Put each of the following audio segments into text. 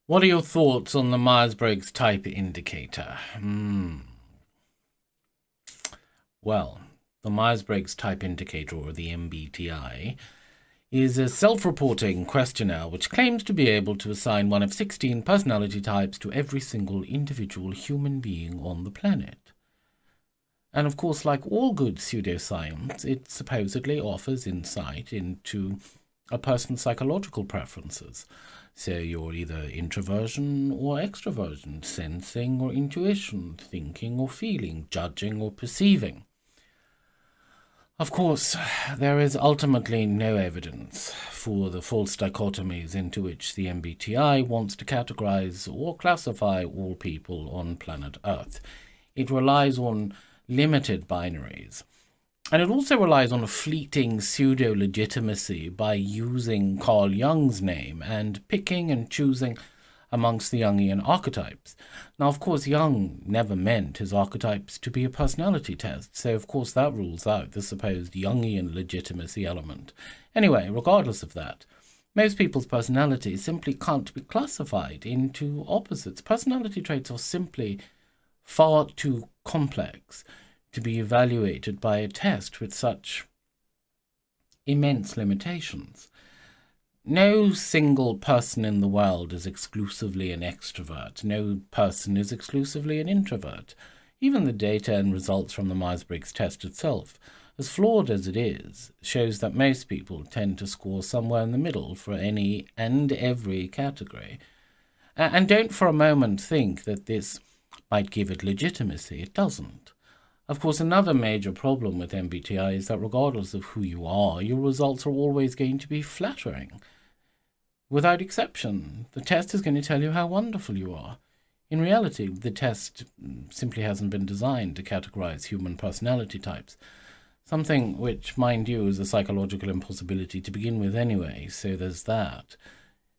What are your thoughts on the Myers-Briggs type indicator? Well, the Myers-Briggs type indicator, or the MBTI, is a self-reporting questionnaire which claims to be able to assign one of 16 personality types to every single individual human being on the planet. And of course, like all good pseudoscience, it supposedly offers insight into a person's psychological preferences. So you're either introversion or extroversion, sensing or intuition, thinking or feeling, judging or perceiving. Of course, there is ultimately no evidence for the false dichotomies into which the MBTI wants to categorize or classify all people on planet Earth. It relies on limited binaries. And it also relies on a fleeting pseudo-legitimacy by using Carl Jung's name and picking and choosing amongst the Jungian archetypes. Now, of course, Jung never meant his archetypes to be a personality test, so of course that rules out the supposed Jungian legitimacy element. Anyway, regardless of that, most people's personalities simply can't be classified into opposites. Personality traits are simply far too complex to be evaluated by a test with such immense limitations. No single person in the world is exclusively an extrovert. No person is exclusively an introvert. Even the data and results from the Myers-Briggs test itself, as flawed as it is, shows that most people tend to score somewhere in the middle for any and every category. And don't for a moment think that this might give it legitimacy. It doesn't. Of course, another major problem with MBTI is that regardless of who you are, your results are always going to be flattering. Without exception, the test is going to tell you how wonderful you are. In reality, the test simply hasn't been designed to categorize human personality types, something which, mind you, is a psychological impossibility to begin with anyway, so there's that.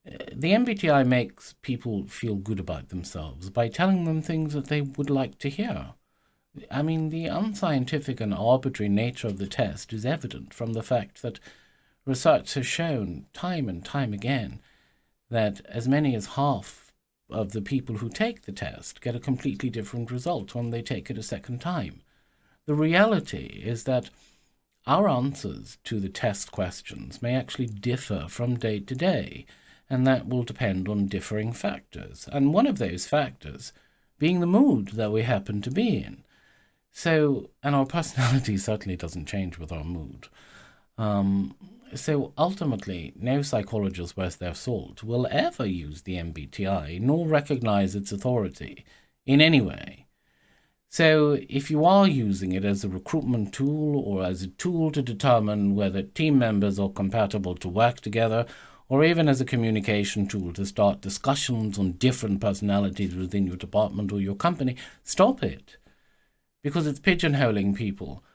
The MBTI makes people feel good about themselves by telling them things that they would like to hear. I mean, the unscientific and arbitrary nature of the test is evident from the fact that research has shown time and time again that as many as half of the people who take the test get a completely different result when they take it a second time. The reality is that our answers to the test questions may actually differ from day to day, and that will depend on differing factors, and one of those factors being the mood that we happen to be in. So, and our personality certainly doesn't change with our mood. So ultimately, no psychologist worth their salt will ever use the MBTI, nor recognize its authority in any way. So if you are using it as a recruitment tool or as a tool to determine whether team members are compatible to work together, or even as a communication tool to start discussions on different personalities within your department or your company, stop it. Because it's pigeonholing people,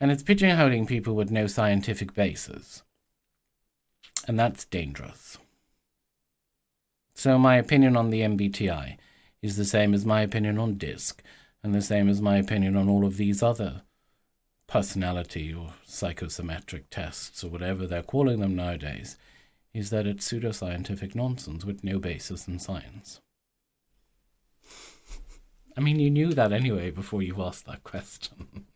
and it's pigeonholing people with no scientific basis. And that's dangerous. So my opinion on the MBTI is the same as my opinion on DISC, and the same as my opinion on all of these other personality or psychosomatic tests, or whatever they're calling them nowadays, is that it's pseudoscientific nonsense with no basis in science. I mean, you knew that anyway before you asked that question.